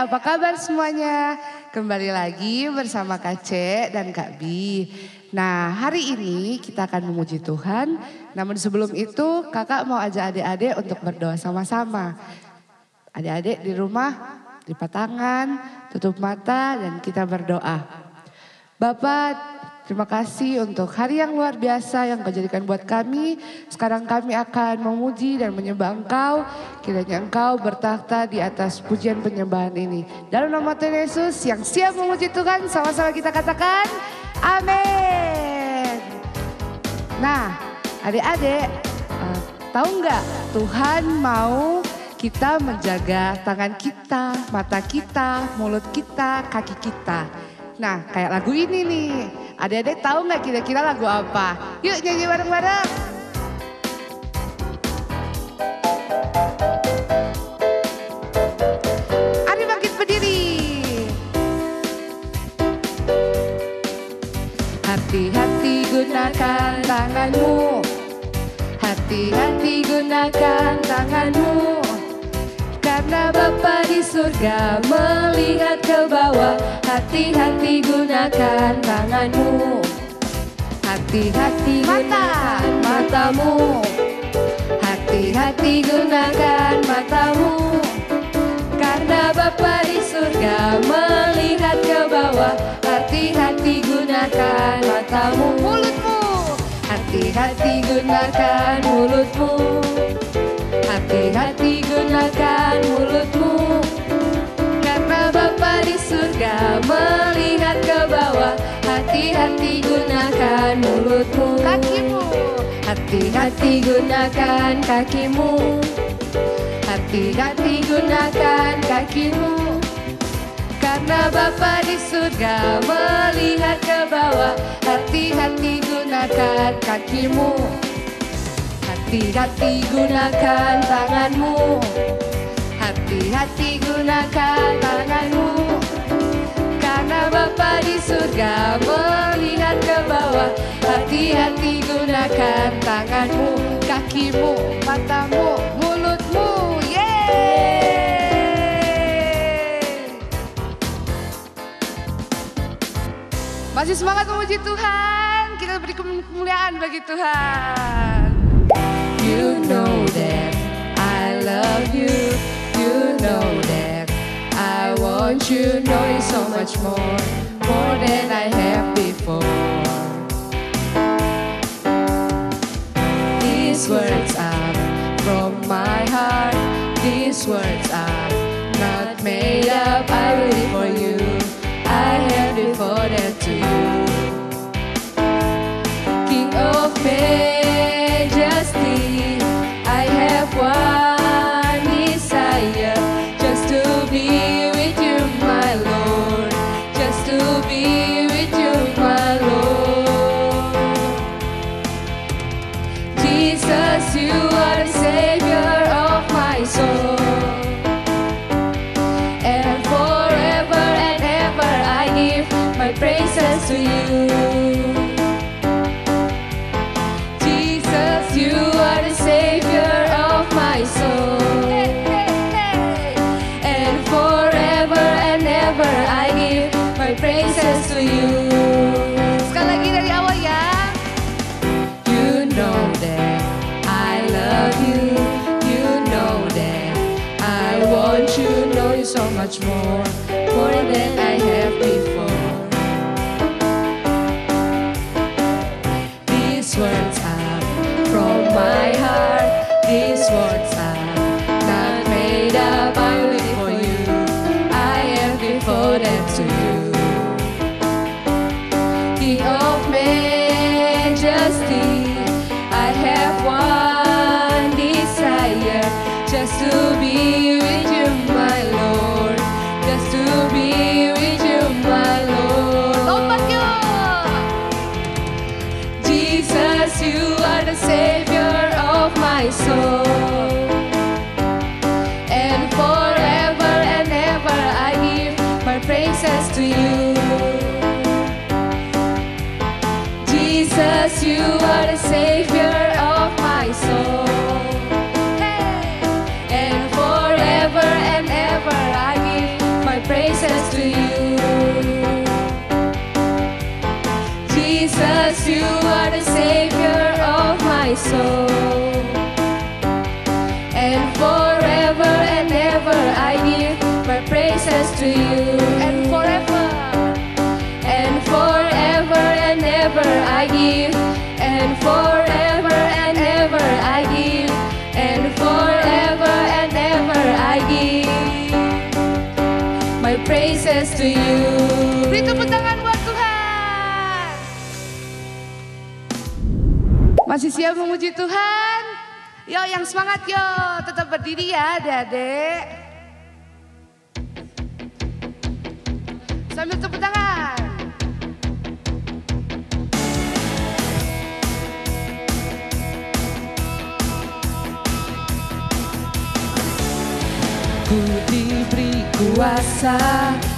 Apa kabar semuanya? Kembali lagi bersama Kak C dan Kak Bi. Nah, hari ini kita akan memuji Tuhan. Namun sebelum itu kakak mau ajak adik-adik untuk berdoa sama-sama. Adik-adik di rumah lipat tangan, tutup mata dan kita berdoa. Bapak, terima kasih untuk hari yang luar biasa yang Kau jadikan buat kami. Sekarang kami akan memuji dan menyembah Engkau. Kiranya Engkau bertakhta di atas pujian penyembahan ini. Dalam nama Tuhan Yesus yang siap memuji Tuhan, sama-sama kita katakan amin. Nah, adik-adik, tahu nggak Tuhan mau kita menjaga tangan kita, mata kita, mulut kita, kaki kita. Nah, kayak lagu ini nih. Adik-adik tahu nggak kira-kira lagu apa? Yuk nyanyi bareng-bareng. Ari bangkit berdiri. Hati-hati gunakan tanganmu. Hati-hati gunakan tanganmu. Karena Bapa di surga melihat ke bawah. Hati-hati gunakan tanganmu. Hati-hati gunakan matamu. Hati-hati gunakan matamu. Karena Bapa di surga melihat ke bawah. Hati-hati gunakan matamu. Mulutmu. Hati-hati gunakan mulutmu. Hati-hati gunakan mulutmu. Karena Bapa di surga melihat ke bawah. Hati-hati gunakan mulutmu. Kakimu. Hati-hati gunakan kakimu. Hati-hati gunakan kakimu. Karena Bapa di surga melihat ke bawah. Hati-hati gunakan kakimu. Hati-hati gunakan tanganmu. Hati-hati gunakan tanganmu. Karena Bapa di surga melihat ke bawah. Hati-hati gunakan tanganmu, kakimu, matamu, mulutmu. Yeay! Masih semangat memuji Tuhan. Kita beri kemuliaan bagi Tuhan. You know that I love you. You know that I want you. Know you so much more than I have before. These words are from my heart. These words are not made up. I will live for you. I have devoted to you. King of majesty, I have one desire, just to be with you, my Lord, just to be with you, my Lord. Jesus, you are the Savior of my soul, and forever and ever I give my praises to you. You are the Savior of my soul, and forever and ever I give my praises to you. Sekali lagi dari awal ya. You know that I love you. You know that I want you. Know you so much more than I have before. These words are from my heart, these words are not made up. I live for you, I am devoted to you. King of majesty, I have one desire, just to be with you, my Lord, just to be with you, my Lord. Lompat yuk! Jesus, you are the Savior of my soul, and forever soul. And forever and ever I give my praises to you. And forever and ever I give. And forever and ever I give. And forever and ever I give my praises to you. Beri tepuk tangan buat Tuhan. Masih siap memuji Tuhan? Yo yang semangat yo, tetap berdiri ya adik-adik. Sambil tepuk tangan. Ku diberi kuasa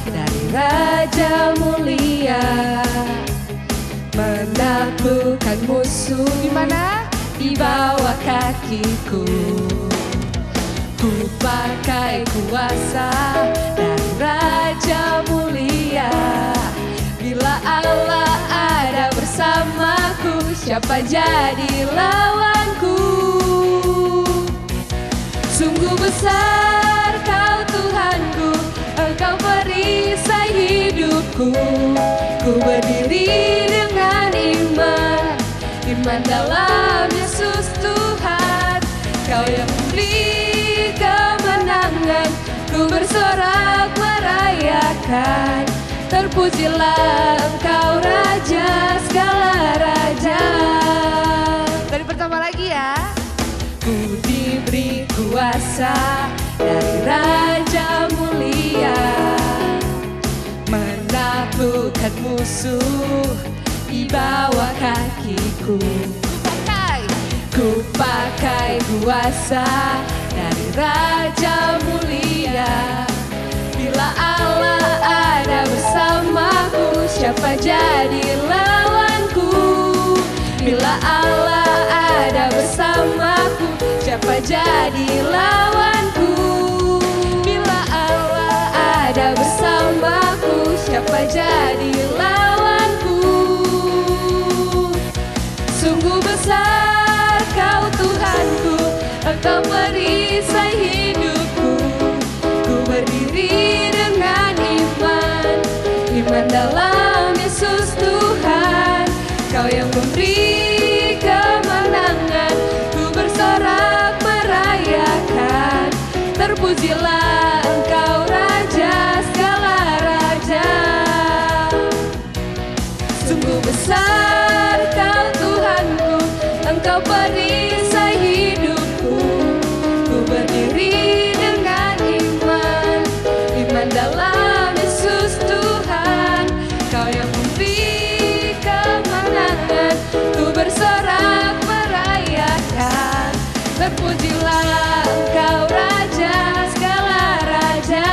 dari Raja Mulia, menaklukkan musuh Di mana? di bawah kakiku. Ku pakai kuasa dari Raja Mulia. Bila Allah ada bersamaku, siapa jadi lawanku? Sungguh besar Kau Tuhanku, Engkau perisai hidupku. Ku berdiri dengan iman, iman dalam Yesus Tuhan. Kau yang memberi kemenangan, ku bersorak merayakan. Terpujilah Engkau Raja segala raja. Dari pertama lagi ya. Ku diberi kuasa dari Raja Mulia, menaklukkan musuh di bawah kakiku. Ku pakai kuasa dari Raja Mulia. Bila Allah ada bersamaku, siapa jadi lawanku? Bila Allah ada bersamaku, siapa jadi lawanku? Bila Allah ada bersamaku, siapa jadi lawanku? Sungguh besar Kau Tuhanku, Engkau perisai hidupku. Ku berdiri dengan iman, iman dalam Yesus Tuhan. Kau yang memberi kemenangan, ku bersorak merayakan. Terpujilah Engkau Raja segala raja. Sungguh besar Kau Tuhanku, Engkau perisai hidupku. Ku berdiri dengan iman, iman dalam Yesus Tuhan. Kau yang memberi kemenangan, ku bersorak merayakan. Terpujilah Engkau Raja segala raja.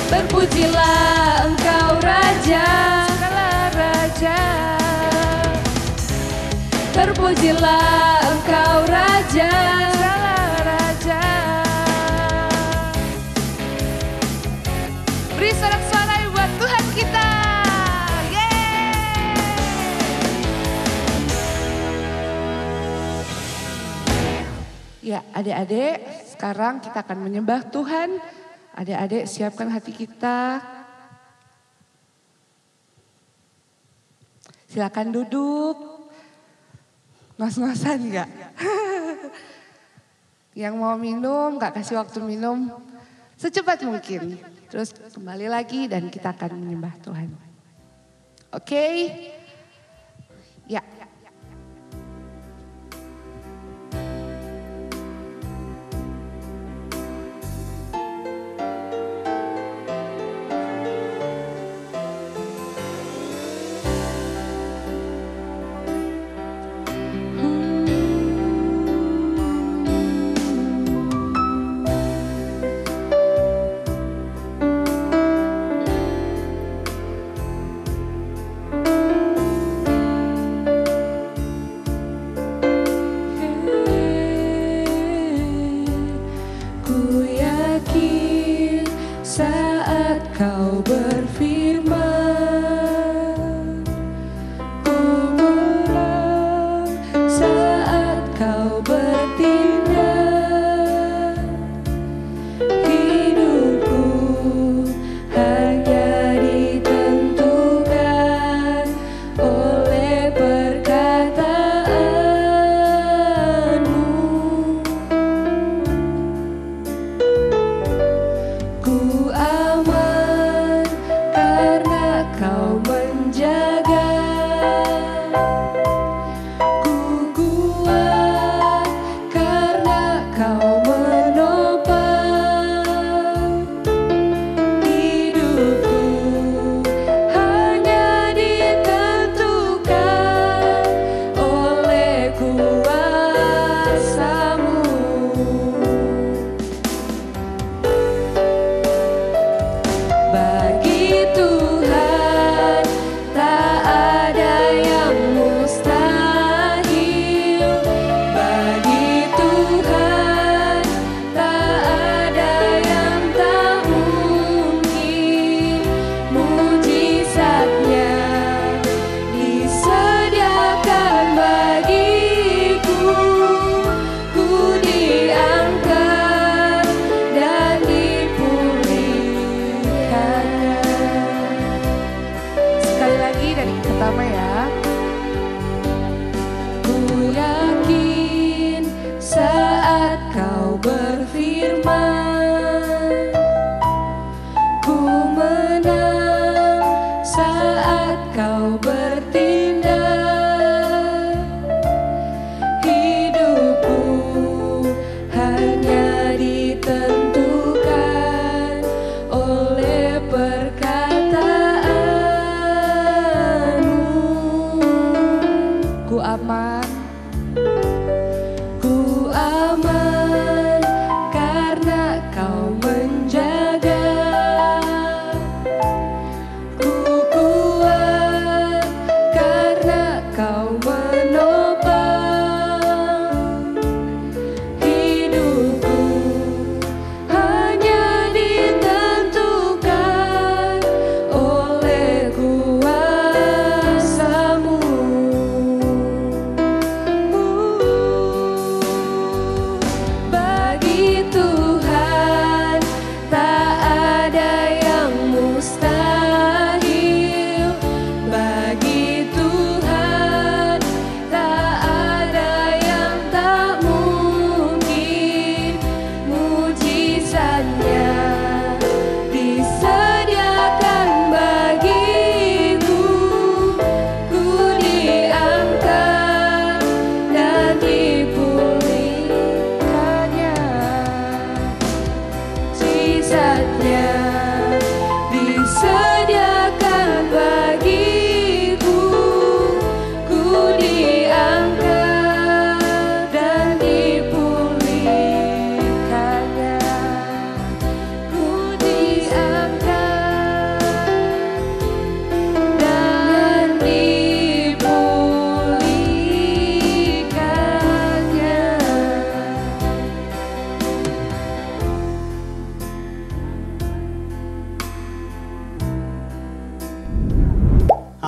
Terpujilah Engkau Raja segala raja. Terpujilah Engkau Raja segala raja. Beri sorak-sorai buat Tuhan kita. Ya adik-adik, sekarang kita akan menyembah Tuhan. Adik-adik siapkan hati kita. Silakan duduk. Ngos-ngosan enggak? Yang mau minum, enggak kasih waktu minum secepat mungkin. Terus kembali lagi dan kita akan menyembah Tuhan. Oke? Ya.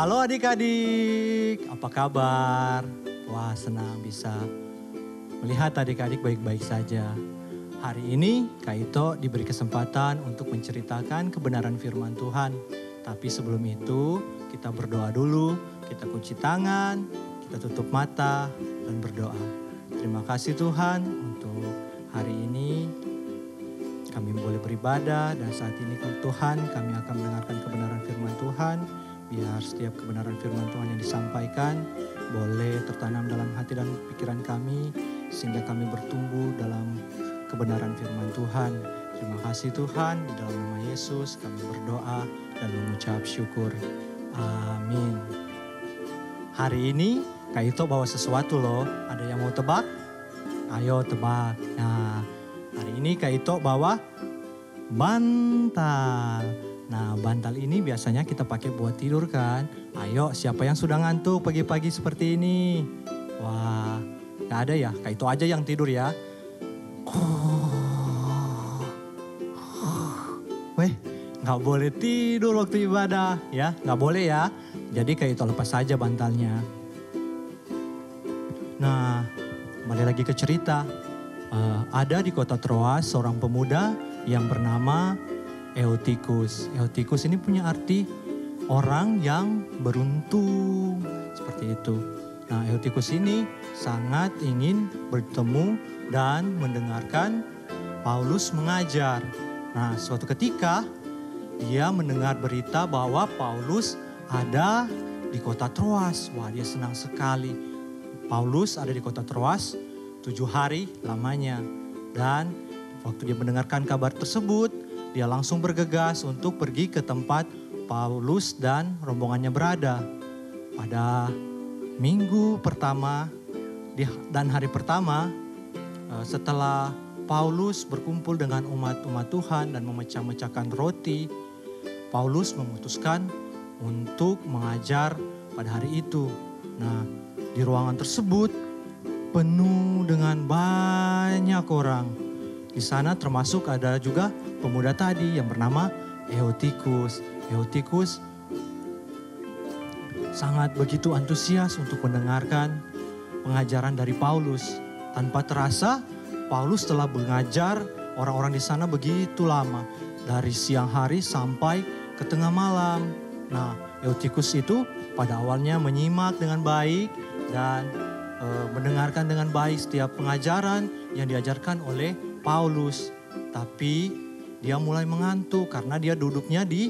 Halo adik-adik, apa kabar? Wah, senang bisa melihat adik-adik baik-baik saja. Hari ini Kak Ito diberi kesempatan untuk menceritakan kebenaran firman Tuhan. Tapi sebelum itu kita berdoa dulu, kita kunci tangan, kita tutup mata dan berdoa. Terima kasih Tuhan untuk hari ini kami boleh beribadah dan saat ini Tuhan kami akan mendengarkan kebenaran firman Tuhan. Biar setiap kebenaran firman Tuhan yang disampaikan boleh tertanam dalam hati dan pikiran kami sehingga kami bertumbuh dalam kebenaran firman Tuhan. Terima kasih Tuhan, di dalam nama Yesus kami berdoa dan mengucap syukur. Amin. Hari ini Kak Ito bawa sesuatu loh. Ada yang mau tebak? Ayo tebak. Nah, hari ini Kak Ito bawa bantal. Nah, bantal ini biasanya kita pakai buat tidur kan. Ayo, siapa yang sudah ngantuk pagi-pagi seperti ini? Wah, gak ada ya? Kak Ito aja yang tidur ya. Weh, gak boleh tidur waktu ibadah ya. Gak boleh ya. Jadi Kak Ito lepas saja bantalnya. Nah, kembali lagi ke cerita. Ada di kota Troas seorang pemuda yang bernama Eutikus. Eutikus ini punya arti orang yang beruntung, seperti itu. Nah, Eutikus ini sangat ingin bertemu dan mendengarkan Paulus mengajar. Nah, suatu ketika dia mendengar berita bahwa Paulus ada di kota Troas. Wah, dia senang sekali. Paulus ada di kota Troas 7 hari lamanya. Dan waktu dia mendengarkan kabar tersebut, dia langsung bergegas untuk pergi ke tempat Paulus dan rombongannya berada. Pada minggu pertama dan hari pertama setelah Paulus berkumpul dengan umat-umat Tuhan dan memecah-mecahkan roti, Paulus memutuskan untuk mengajar pada hari itu. Nah, di ruangan tersebut penuh dengan banyak orang. Di sana termasuk ada juga pemuda tadi yang bernama Eutikus. Eutikus sangat begitu antusias untuk mendengarkan pengajaran dari Paulus. Tanpa terasa, Paulus telah mengajar orang-orang di sana begitu lama. Dari siang hari sampai ke tengah malam. Nah, Eutikus itu pada awalnya menyimak dengan baik dan mendengarkan dengan baik setiap pengajaran yang diajarkan oleh Paulus. Tapi dia mulai mengantuk karena dia duduknya di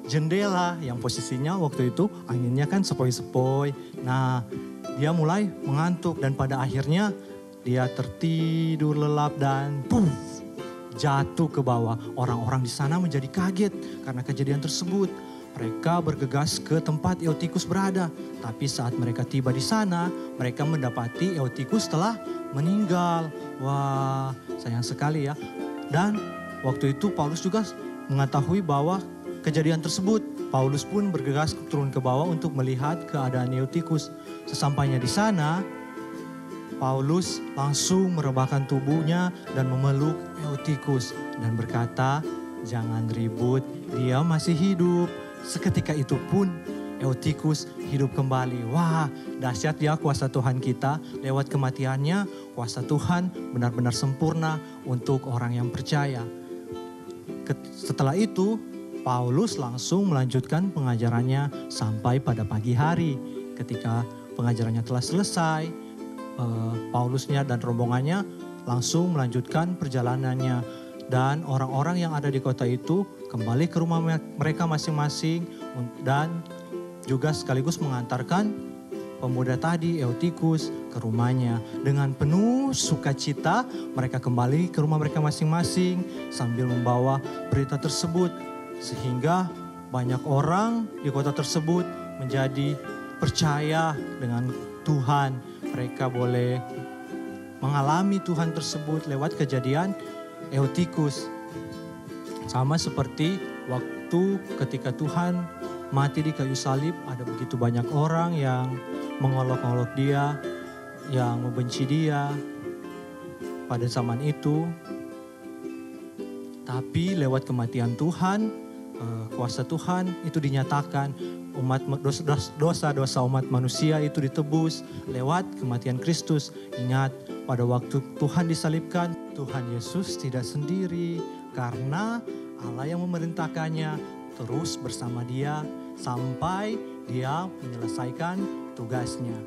jendela yang posisinya waktu itu anginnya kan sepoi-sepoi. Nah, dia mulai mengantuk dan pada akhirnya dia tertidur lelap dan jatuh ke bawah. Orang-orang di sana menjadi kaget karena kejadian tersebut. Mereka bergegas ke tempat Eutikus berada. Tapi saat mereka tiba di sana, mereka mendapati Eutikus telah meninggal. Wah, sayang sekali ya. Dan waktu itu Paulus juga mengetahui bahwa kejadian tersebut. Paulus pun bergegas turun ke bawah untuk melihat keadaan Eutikus. Sesampainya di sana, Paulus langsung merebahkan tubuhnya dan memeluk Eutikus. Dan berkata, jangan ribut, dia masih hidup. Seketika itu pun Eutikus hidup kembali. Wah, dahsyat ya kuasa Tuhan kita. Lewat kematiannya, kuasa Tuhan benar-benar sempurna untuk orang yang percaya. Setelah itu, Paulus langsung melanjutkan pengajarannya sampai pada pagi hari. Ketika pengajarannya telah selesai, Paulusnya dan rombongannya langsung melanjutkan perjalanannya. Dan orang-orang yang ada di kota itu kembali ke rumah mereka masing-masing dan juga sekaligus mengantarkan pemuda tadi Eutikus ke rumahnya. Dengan penuh sukacita mereka kembali ke rumah mereka masing-masing sambil membawa berita tersebut. Sehingga banyak orang di kota tersebut menjadi percaya dengan Tuhan. Mereka boleh mengalami Tuhan tersebut lewat kejadian Eutikus. Sama seperti waktu ketika Tuhan mati di kayu salib, ada begitu banyak orang yang mengolok-olok dia, yang membenci dia pada zaman itu. Tapi lewat kematian Tuhan, kuasa Tuhan itu dinyatakan dosa-dosa umat manusia itu ditebus lewat kematian Kristus. Ingat, pada waktu Tuhan disalibkan, Tuhan Yesus tidak sendiri karena Allah yang memerintahkannya terus bersama dia sampai dia menyelesaikan tugasnya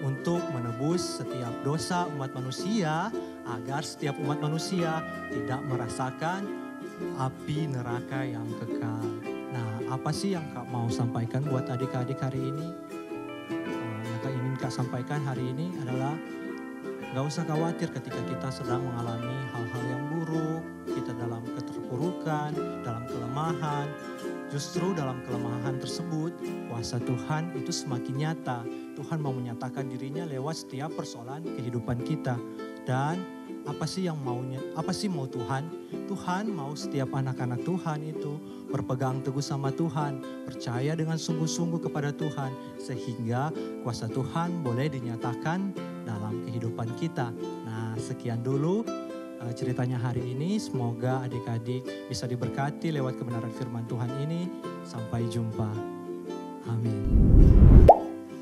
untuk menebus setiap dosa umat manusia agar setiap umat manusia tidak merasakan api neraka yang kekal. Nah, apa sih yang Kak mau sampaikan buat adik-adik hari ini? Yang Kak ingin Kak sampaikan hari ini adalah gak usah khawatir ketika kita sedang mengalami hal-hal yang buruk, kita dalam keterpurukan, dalam kelemahan. Justru dalam kelemahan tersebut, kuasa Tuhan itu semakin nyata. Tuhan mau menyatakan dirinya lewat setiap persoalan kehidupan kita. Dan apa sih mau Tuhan? Tuhan mau setiap anak-anak Tuhan itu berpegang teguh sama Tuhan, percaya dengan sungguh-sungguh kepada Tuhan, sehingga kuasa Tuhan boleh dinyatakan dalam kehidupan kita. Nah, sekian dulu ceritanya hari ini. Semoga adik-adik bisa diberkati lewat kebenaran firman Tuhan ini. Sampai jumpa. Amin.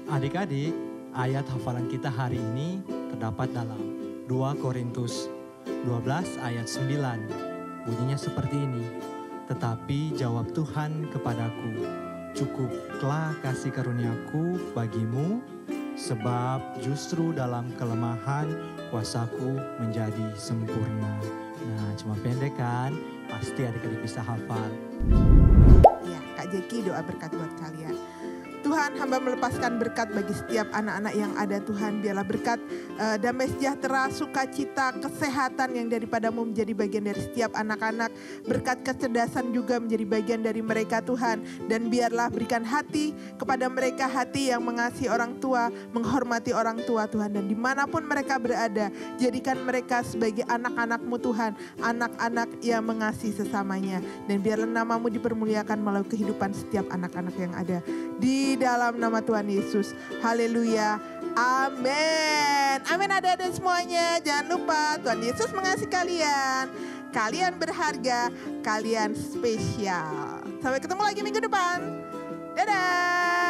Adik-adik, ayat hafalan kita hari ini terdapat dalam 2 Korintus 12 ayat 9. Bunyinya seperti ini. Tetapi jawab Tuhan kepadaku, cukuplah kasih karuniaku bagimu, sebab justru dalam kelemahan kuasaku menjadi sempurna. Nah, cuma pendek kan? Pasti adik-adik bisa hafal. Ya, Kak Jeki doa berkat buat kalian. Tuhan, hamba melepaskan berkat bagi setiap anak-anak yang ada Tuhan. Biarlah berkat damai sejahtera, sukacita, kesehatan yang daripadamu menjadi bagian dari setiap anak-anak. Berkat kecerdasan juga menjadi bagian dari mereka Tuhan. Dan biarlah berikan hati kepada mereka, hati yang mengasihi orang tua, menghormati orang tua Tuhan. Dan dimanapun mereka berada, jadikan mereka sebagai anak-anak-Mu Tuhan. Anak-anak yang mengasihi sesamanya. Dan biarlah namamu dipermuliakan melalui kehidupan setiap anak-anak yang ada. Di dalam nama Tuhan Yesus. Haleluya. Amin. Amin adik-adik semuanya. Jangan lupa Tuhan Yesus mengasihi kalian. Kalian berharga. Kalian spesial. Sampai ketemu lagi minggu depan. Dadah.